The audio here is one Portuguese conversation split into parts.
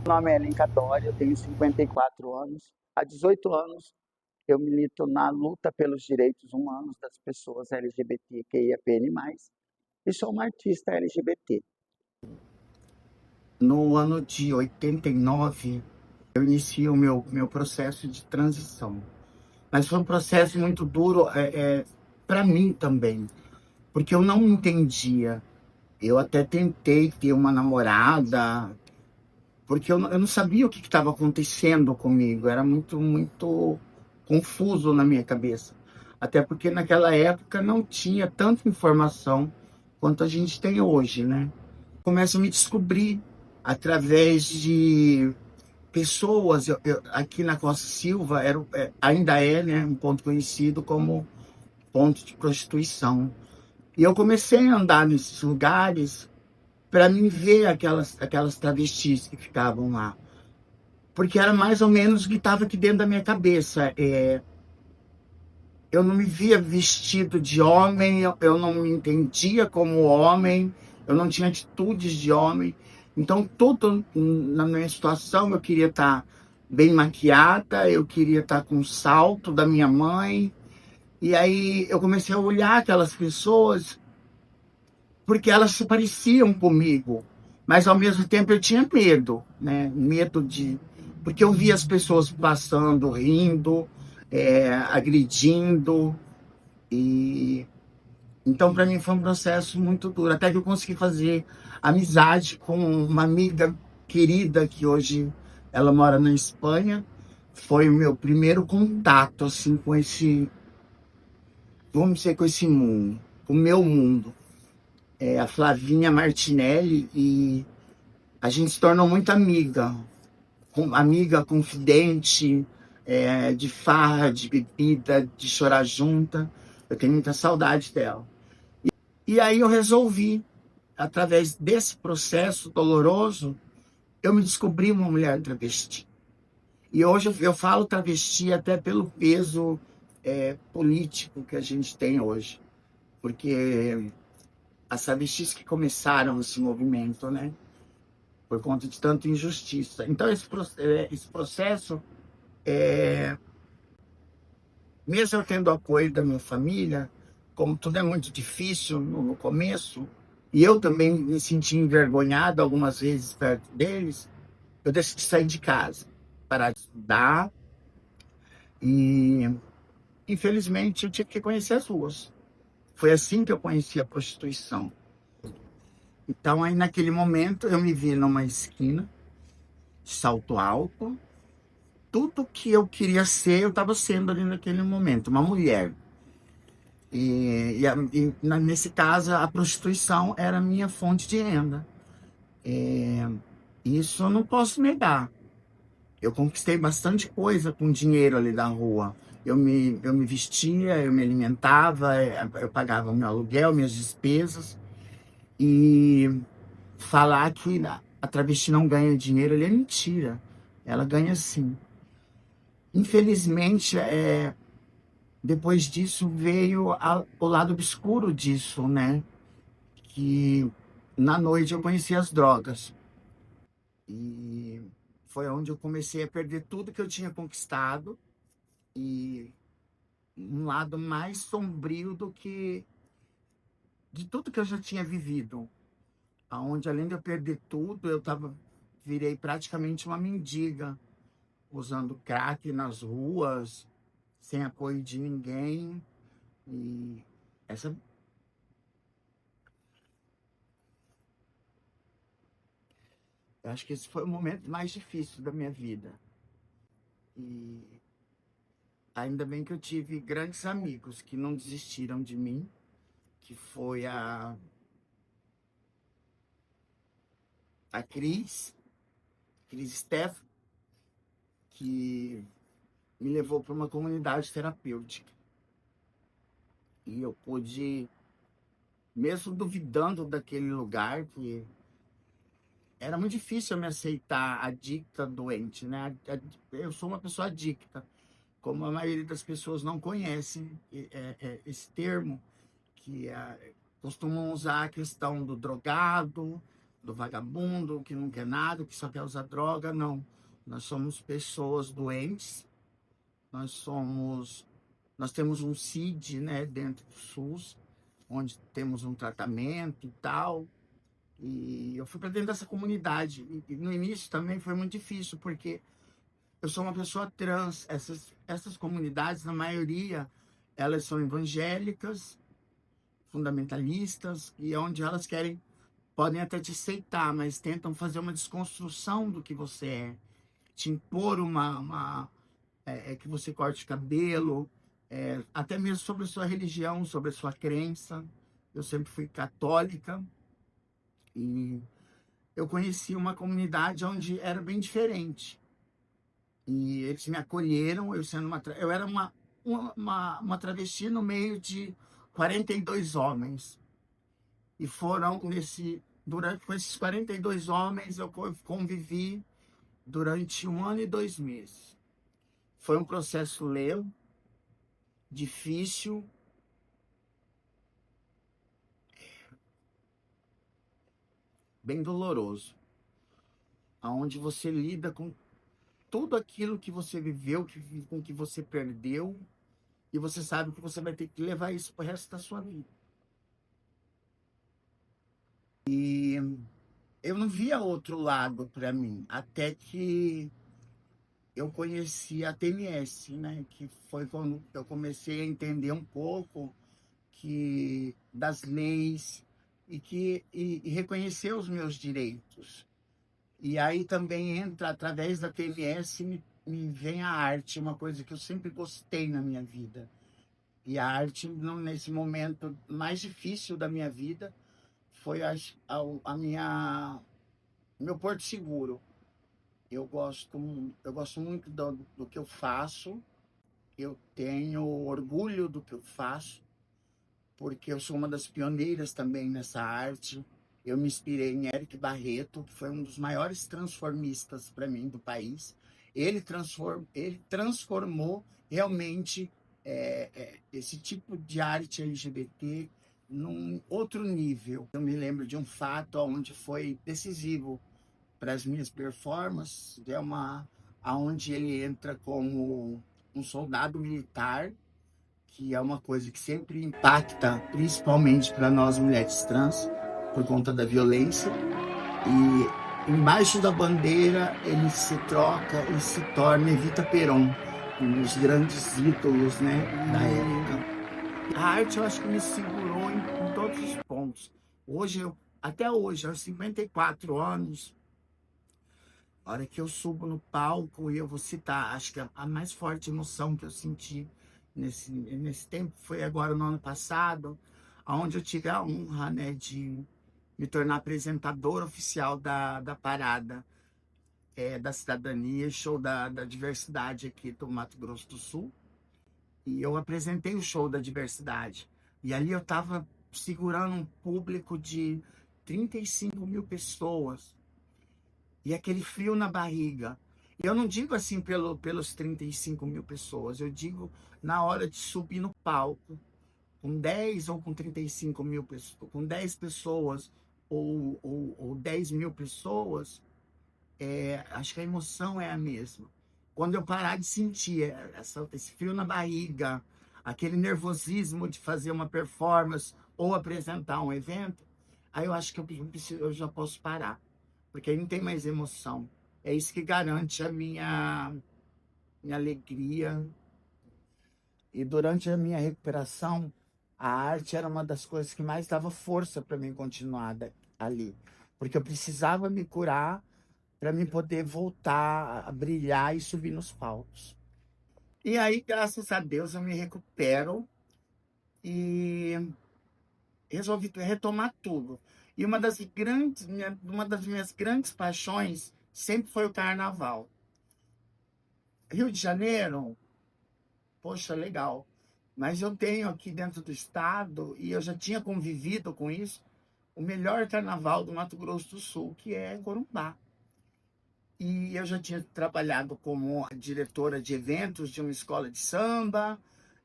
Meu nome é Ellen Cadori, eu tenho 54 anos. Há 18 anos eu milito na luta pelos direitos humanos das pessoas LGBTQIAPN+, e sou uma artista LGBT. No ano de 89, eu iniciei o meu processo de transição. Mas foi um processo muito duro para mim também, porque eu não entendia. Eu até tentei ter uma namorada, porque eu não sabia o que estava acontecendo comigo. Era muito confuso na minha cabeça. Até porque naquela época não tinha tanta informação quanto a gente tem hoje, né? Começo a me descobrir através de pessoas. Aqui na Costa Silva ainda é, né, um ponto conhecido como ponto de prostituição. E eu comecei a andar nesses lugares para me ver aquelas travestis que ficavam lá. Porque era mais ou menos o que estava aqui dentro da minha cabeça. Eu não me via vestido de homem, eu não me entendia como homem, eu não tinha atitudes de homem. Então, tudo na minha situação, eu queria estar bem maquiada, eu queria estar com o salto da minha mãe. E aí eu comecei a olhar aquelas pessoas, porque elas se pareciam comigo, mas ao mesmo tempo eu tinha medo, né? Medo de... Porque eu via as pessoas passando, rindo, agredindo, e então para mim foi um processo muito duro, até que eu consegui fazer amizade com uma amiga querida que hoje ela mora na Espanha. Foi o meu primeiro contato assim com esse, vamos dizer, com esse mundo, com o meu mundo. A Flavinha Martinelli, e a gente se tornou muito amiga, amiga, confidente, de farra, de bebida, de chorar junta. Eu tenho muita saudade dela. E aí eu resolvi, através desse processo doloroso, eu me descobri uma mulher travesti. E hoje eu falo travesti até pelo peso político que a gente tem hoje. Porque as travestis que começaram esse movimento, né? Por conta de tanta injustiça. Então, esse processo, mesmo eu tendo apoio da minha família, como tudo é muito difícil no começo, e eu também me senti envergonhado algumas vezes perto deles, eu decidi sair de casa, parar de estudar, e infelizmente eu tive que conhecer as ruas. Foi assim que eu conheci a prostituição. Então, aí naquele momento, eu me vi numa esquina, de salto alto. Tudo que eu queria ser, eu estava sendo ali naquele momento, uma mulher. Nesse caso, a prostituição era a minha fonte de renda. Isso eu não posso negar. Eu conquistei bastante coisa com dinheiro ali da rua. Eu me vestia, eu me alimentava, eu pagava meu aluguel, minhas despesas. E falar que a travesti não ganha dinheiro ali é mentira. Ela ganha sim. Infelizmente, depois disso veio o lado obscuro disso, né? Que na noite eu conheci as drogas. E foi onde eu comecei a perder tudo que eu tinha conquistado, e um lado mais sombrio do que de tudo que eu já tinha vivido. Onde além de eu perder tudo, virei praticamente uma mendiga, usando crack nas ruas, sem apoio de ninguém. E essa eu acho que esse foi o momento mais difícil da minha vida. E ainda bem que eu tive grandes amigos que não desistiram de mim, que foi a Cris Steff, que me levou para uma comunidade terapêutica. E eu pude, mesmo duvidando daquele lugar, que era muito difícil eu me aceitar adicta, doente, né? Eu sou uma pessoa adicta, como a maioria das pessoas não conhecem esse termo, que costumam usar a questão do drogado, do vagabundo, que não quer nada, que só quer usar droga, não. Nós somos pessoas doentes, nós temos um CID, né, dentro do SUS, onde temos um tratamento e tal. E eu fui para dentro dessa comunidade. E no início também foi muito difícil, porque eu sou uma pessoa trans. Essas comunidades, na maioria, elas são evangélicas, fundamentalistas, e onde elas querem, podem até te aceitar, mas tentam fazer uma desconstrução do que você é, te impor que você corte cabelo, até mesmo sobre a sua religião, sobre a sua crença. Eu sempre fui católica e eu conheci uma comunidade onde era bem diferente. E eles me acolheram, eu era uma travesti no meio de 42 homens. E foram com esses 42 homens, eu convivi durante 1 ano e 2 meses. Foi um processo lento, difícil, bem doloroso, aonde você lida com tudo aquilo que você viveu, com que você perdeu, e você sabe que você vai ter que levar isso pro resto da sua vida. E eu não via outro lado para mim, até que eu conheci a TMS, né? Que foi quando eu comecei a entender um pouco das leis e reconhecer os meus direitos. E aí também entra, através da TMS, me vem a arte, uma coisa que eu sempre gostei na minha vida. E a arte, nesse momento mais difícil da minha vida, foi a minha meu porto seguro. Eu gosto muito do que eu faço. Eu tenho orgulho do que eu faço, porque eu sou uma das pioneiras também nessa arte. Eu me inspirei em Eric Barreto, que foi um dos maiores transformistas para mim do país. Ele transformou realmente esse tipo de arte LGBT num outro nível. Eu me lembro de um fato onde foi decisivo para as minhas performances, aonde ele entra como um soldado militar, que é uma coisa que sempre impacta, principalmente para nós mulheres trans, por conta da violência. E embaixo da bandeira ele se troca e se torna Evita Peron, um dos grandes ídolos, né, da época. A arte, eu acho que me segurou em todos os pontos. Até hoje, aos 54 anos, a hora que eu subo no palco, e eu vou citar, acho que a mais forte emoção que eu senti nesse tempo foi agora no ano passado, onde eu tive a honra, né, de me tornar apresentador oficial da parada da cidadania, show da diversidade aqui do Mato Grosso do Sul. E eu apresentei o show da diversidade. E ali eu estava segurando um público de 35 mil pessoas. E aquele frio na barriga. E eu não digo assim pelos 35 mil pessoas, eu digo na hora de subir no palco, com 10 ou com 35 mil pessoas, com 10 pessoas ou 10 mil pessoas, acho que a emoção é a mesma. Quando eu parar de sentir esse frio na barriga, aquele nervosismo de fazer uma performance ou apresentar um evento, aí eu acho que eu já posso parar, porque aí não tem mais emoção. É isso que garante a minha alegria. E durante a minha recuperação, a arte era uma das coisas que mais dava força para mim continuar ali, porque eu precisava me curar para mim poder voltar a brilhar e subir nos palcos. E aí, graças a Deus, eu me recupero e resolvi retomar tudo. E uma das minhas grandes paixões sempre foi o carnaval. Rio de Janeiro, poxa, legal. Mas eu tenho aqui dentro do estado, e eu já tinha convivido com isso, o melhor carnaval do Mato Grosso do Sul, que é Corumbá. E eu já tinha trabalhado como diretora de eventos de uma escola de samba,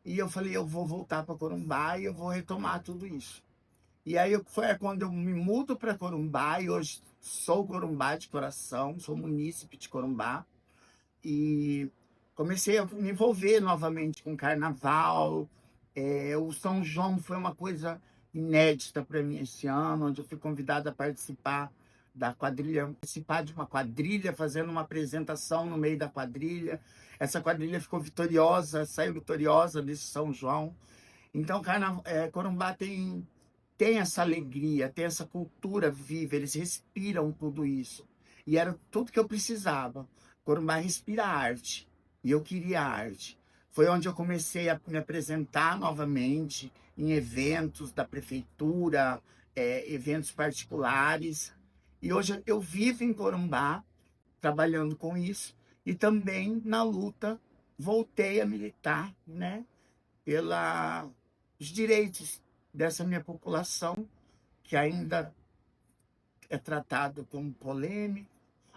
e eu falei, eu vou voltar para Corumbá e eu vou retomar tudo isso. E aí foi quando eu me mudo para Corumbá, e hoje sou corumbá de coração, sou munícipe de Corumbá, e comecei a me envolver novamente com carnaval. O São João foi uma coisa inédita para mim esse ano, onde eu fui convidada a participar da quadrilha, participar de uma quadrilha, fazendo uma apresentação no meio da quadrilha. Essa quadrilha ficou vitoriosa, saiu vitoriosa desse São João. Então, Corumbá tem essa alegria, tem essa cultura viva, eles respiram tudo isso. E era tudo que eu precisava. Corumbá respira arte, e eu queria arte. Foi onde eu comecei a me apresentar novamente em eventos da prefeitura, eventos particulares. E hoje eu vivo em Corumbá, trabalhando com isso, e também na luta voltei a militar, né, pelos direitos dessa minha população, que ainda é tratado como polêmico,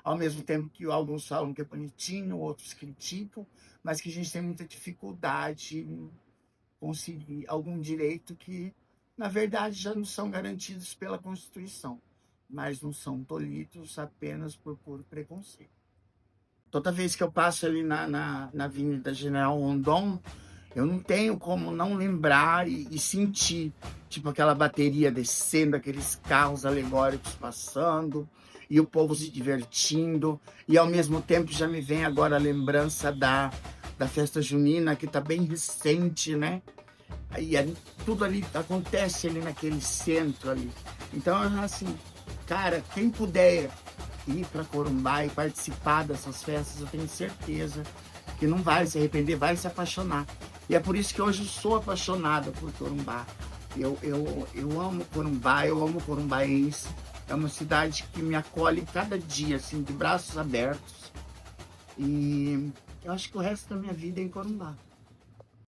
ao mesmo tempo que alguns falam que é bonitinho, outros criticam, mas que a gente tem muita dificuldade em conseguir algum direito que, na verdade, já não são garantidos pela Constituição, mas não são tolhidos apenas por puro preconceito. Toda vez que eu passo ali na Avenida General Rondon, eu não tenho como não lembrar e sentir, tipo, aquela bateria descendo, aqueles carros alegóricos passando, e o povo se divertindo, e ao mesmo tempo já me vem agora a lembrança da festa junina, que está bem recente, né? E tudo ali acontece ali naquele centro ali. Então, assim, cara, quem puder ir para Corumbá e participar dessas festas, eu tenho certeza que não vai se arrepender, vai se apaixonar. E é por isso que hoje eu sou apaixonada por Corumbá. Eu amo Corumbá, eu amo corumbaense. É uma cidade que me acolhe cada dia, assim, de braços abertos. E eu acho que o resto da minha vida é em Corumbá.